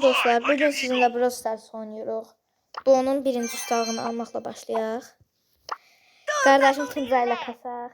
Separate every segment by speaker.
Speaker 1: dostlar, bugün sizinle Brawl Stars oynuyoruz. Bu onun birinci ustağını almakla başlayaq. Kardeşim Tuncay ile kasaq.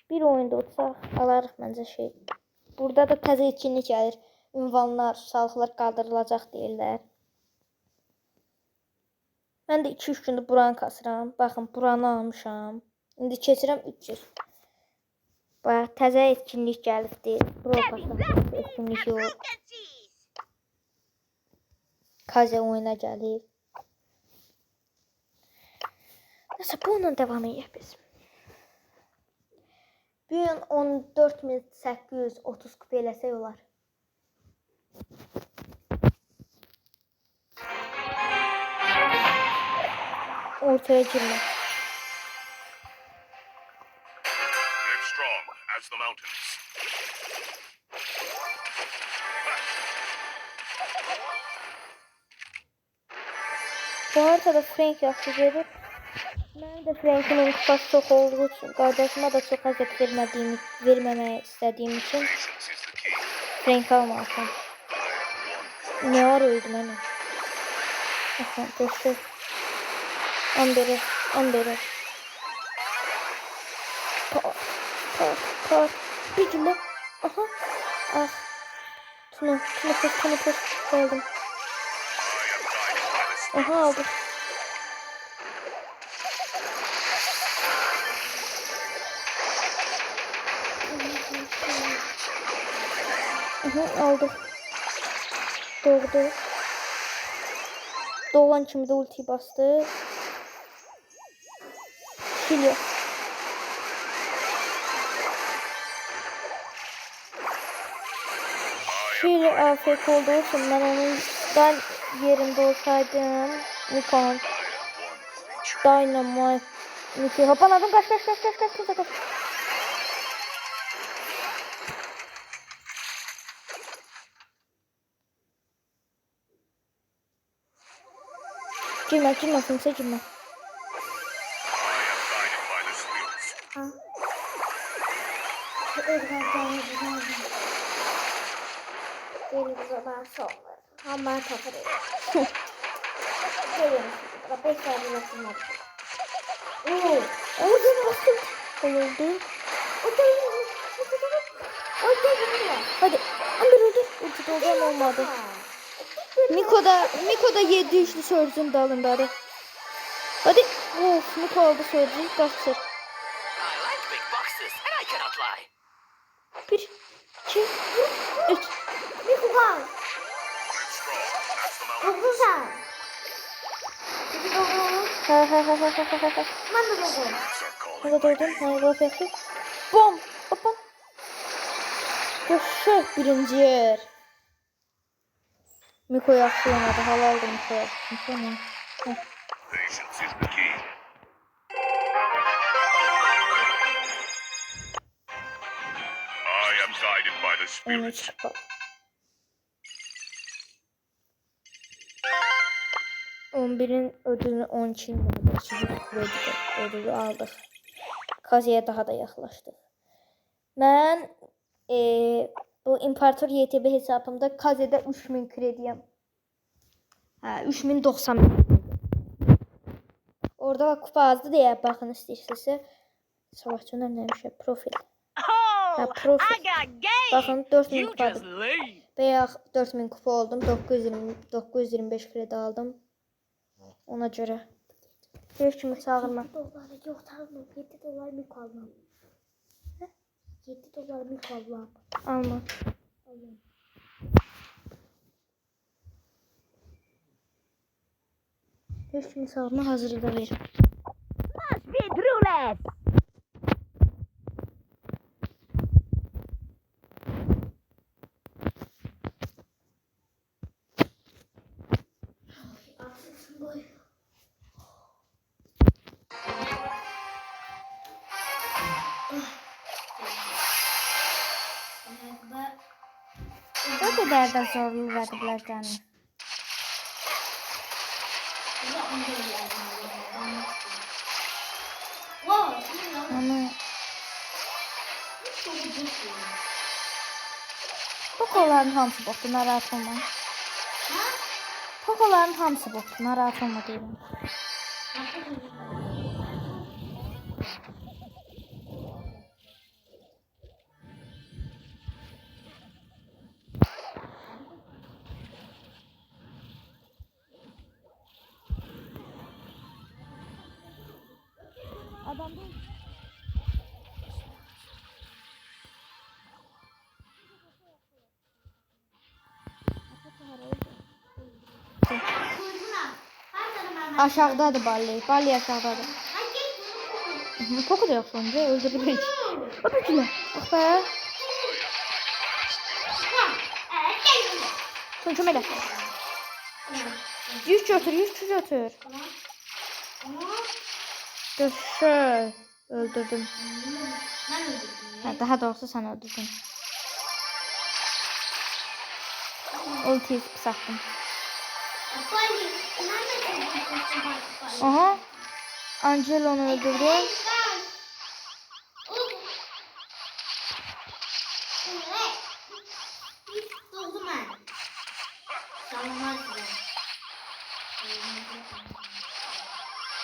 Speaker 1: Bir oyunda utsaq, alarıq məncə şey. Burada da təzə etkinlik gəlir. Ünvanlar, sağlıqlar qaldırılacaq deyirlər. Mən də 2-3 gündür buranı kasıram. Baxın, buranı almışam. İndi keçirəm 300. Bax, təzə etkinlik gəlibdi. Brawl Pass'da etkinlik yox. Kaze oyuna gəlib. Nəsə, bununla devam edək biz. Bu gün 14.830 kupa eləsək olar. Ortaya girmə.
Speaker 2: Live strong as the mountains.
Speaker 1: Bu haritada Frank yaxşı gedir. Mən də Frank'in kupası çox olduğu üçün, qardaşıma da çox əziyyət verməmək istədiyim üçün
Speaker 2: Patience is the key.
Speaker 1: Frank almalısam. Ne var öldüm hemen. Aha, göster. Amberi. Par. Bir cümle. Aha. Ah. Tunu pus. Aldım. Aha, aldım. Aldım. Doğdu. Doğan kimi de ultiyi bastı. Geliyor. Şöyle afk olduğu için ben onun yerinde olsaydım. Nikon. Dynamite. Nikon. Hopaladım. Kaç. Girme. Kimse girme. Gelin o zaman sonra. Hemen takarım. Gelin. 5 tane yapayım. O da bastım. Oldu. Hadi. Öldür. Ulti doldu olmadı. Miko da 7 üçlü sözün dalında hadi. Hadi. Of, Miko aldı sözün. Kaçır. 1, 2, 3. Miko var. Çok güzel. Ha. Ben de doldum. Hayır, peki. Bom. Hoppa. Yaşa birinci yer. Miko yaxşı oynadı. Halaldı Miko'ya. Miko ne?
Speaker 2: Patience is the key. I am guided by the spirit.
Speaker 1: 13 kupa. Ödülünü 12'in vardı. Ödülü aldık. Kaziye daha da yaxlaşdıq. Mən bu İmparator YTB hesabımda Kaze'de 3000 krediyəm. 3090. Orada bak, kupa azdı deyə baxın istəyirsinizsə. Savaşçılar neymiş? Profil. Profil. Bakın 4000 kupadır. Veya 4000 kupa oldum. 925 kredi aldım. Ona göre. Hiç kimi çağırma.
Speaker 3: $7 yok tanımam. $7 mı kalmam? $7 mı kalmam?
Speaker 1: Alma. Hiç kimi çağırma, hazırı da verim.
Speaker 3: Must be roulette.
Speaker 1: O kadar da zorlu verdiler canım. Ama Pokoların hamısı botdur, narahat olma. Pokoların hamısı botdur, narahat olma deyirəm. Adamda aşağıdadır Balli. Balli aşağıdadır. Poco da yaxşı oyuncu, öldürdü bir. O da gülə. Bax be. Son kömək elə. 100 götür, 100 götür. Götür. Öldürdüm. Ha, daha doğrusu sen öldürdün. Ultiyi sattım. Aha. Angelo'nu öldürdü.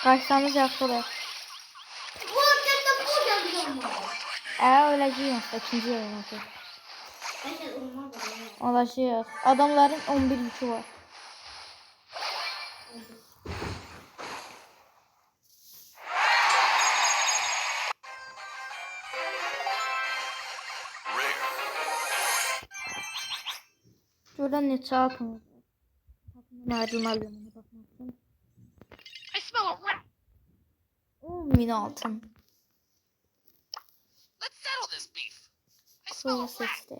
Speaker 1: Karşılarımız yaxşı olur. Öləcəyik yoxsa ikinci yayın olacaq. Olacaq. Adamların 11 yükü var. Şuradan neçə altın var? Ayrılmalıyım ona bakmak için. 10.000 altın. Crow seçti.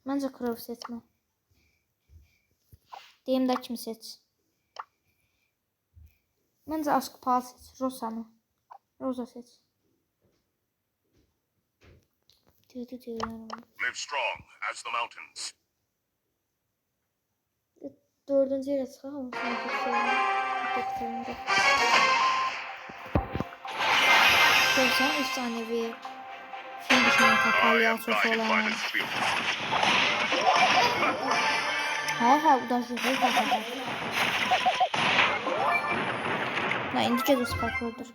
Speaker 1: Bence Crow seçme. Deyim de kimi seç. Bence Askpal seç. Rosa'nı. Rosa seç.
Speaker 2: Live strong as the mountains.
Speaker 1: Dördüncü yere çıkalım. Görsen efsanevi film düşünün palyaçosu olan. Ha udaşıyor. Ne indi cadı spakördür.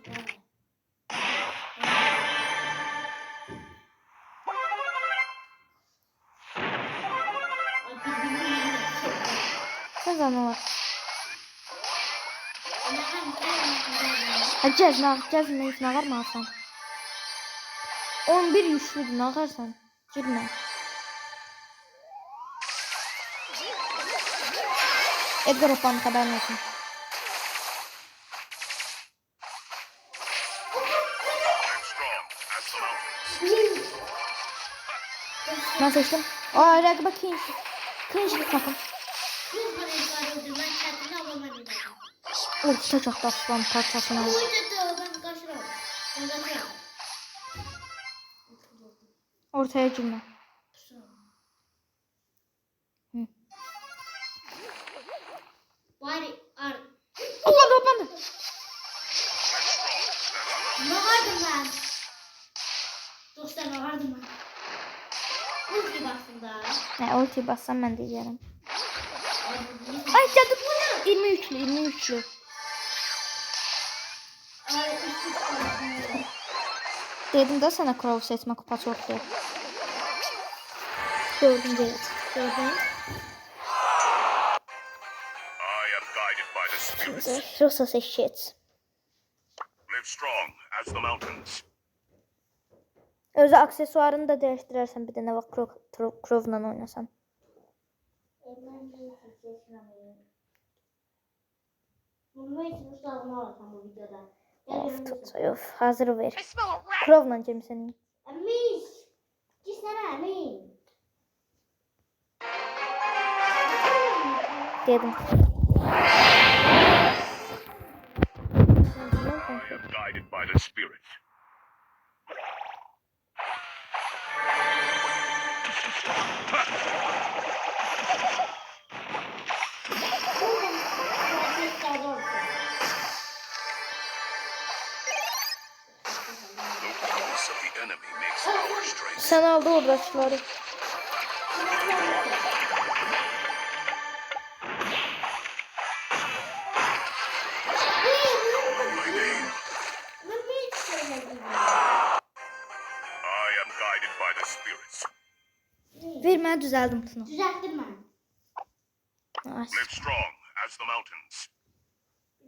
Speaker 1: Sen zaman var. Cez ne var mı alsan? 11 yüklüdür ne akarsan? Girme. Edgar Opan haberin olsun. Ben seçtim. Aa rakibe Kinji takım. Orta çok aslan parçasına. Ortaya girme. Allah kapandı.
Speaker 3: Ne vardım ben? Dostlar ne vardım ben? Ulti bastım daha.
Speaker 1: Ne ulti bassam ben de yerim. Ay cadı 23'lü. Dedim de sana Crow seçme kupa çoktu. Dördüncü evet. Gördün. Rosa seçeceğiz.
Speaker 2: Live strong as the mountains.
Speaker 1: Özü aksesuarını da değiştirersen bir de ne bak Crow'la oynasan. Of tutuyor. Hazır ver. Crow'la Cem senin.
Speaker 3: Amin. Cisnene amin.
Speaker 1: Dedim.
Speaker 2: I am guided by the spirit. The weakness of the enemy makes our strength.
Speaker 1: Sen aldı oradakileri.
Speaker 2: I am guided by the spirits.
Speaker 1: Ver mən düzəldim bunu.
Speaker 3: Düzelttim ben.
Speaker 1: As.
Speaker 2: Live strong as the mountains.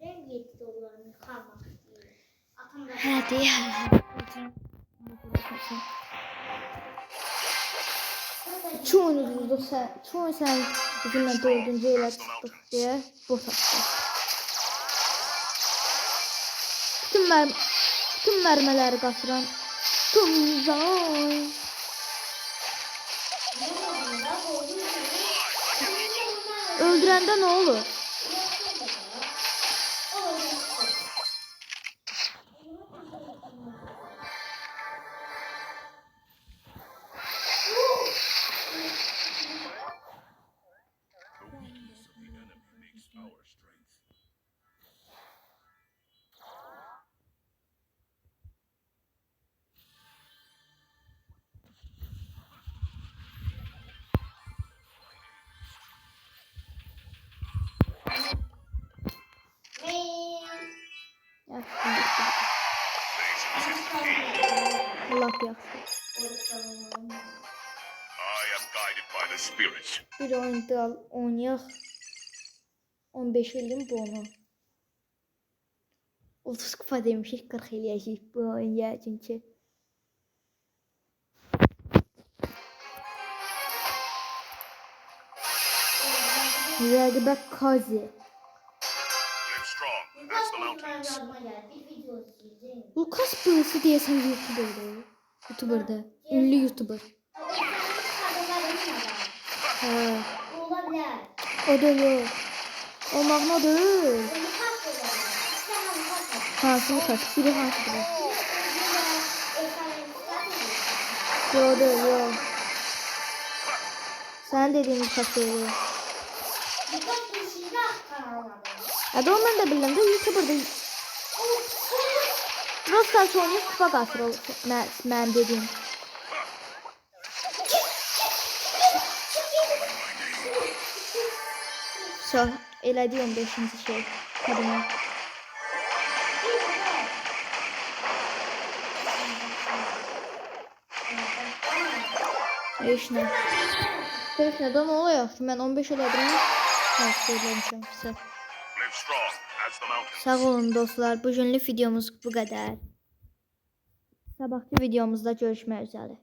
Speaker 3: Renk yetti oğlanı kalmak istiyor. Atam da
Speaker 1: Hadi. Çoğunuz sen bizimle 4-cü elə çıxdıq deyə bot atdı. Bütün mərmələri qatıran Tunzay. Öldürəndə nə olur?
Speaker 2: The weakness of the enemy makes our strength.
Speaker 1: Yaxşı. Lap yaxşı.
Speaker 2: I am guided by the spirits.
Speaker 1: Bir oyunda oynayaq. 15 eləyim bu onu. 30 kupa demişik, 40 eləyəcəyik bu oyunda çünki. Rəqibə Kazi.
Speaker 2: Live strong as the mountains.
Speaker 1: Lukas birisi deyəsən YouTuber'da. Ünlü YouTuber. Hə.
Speaker 3: Olabilir.
Speaker 1: O da yok. O magna değil. Hansı Lukas? Biri hansı biri? Yok değil yok. Sen dediğin Lukas değil. Ya da ondan da bildim de YouTuber'da. Rostar oynayıp kupa qasır o mən dediyim. So, elədi 15-ci şey. Kadını. Heç nə. Heç nə, nə oluyor? Mən 15 elədim. Hə, söyləmişəm sizə.
Speaker 2: Live strong as the mountains.
Speaker 1: Sağ olun dostlar. Bugünlük videomuz bu qədər. Sabahki videomuzda görüşmək üzere.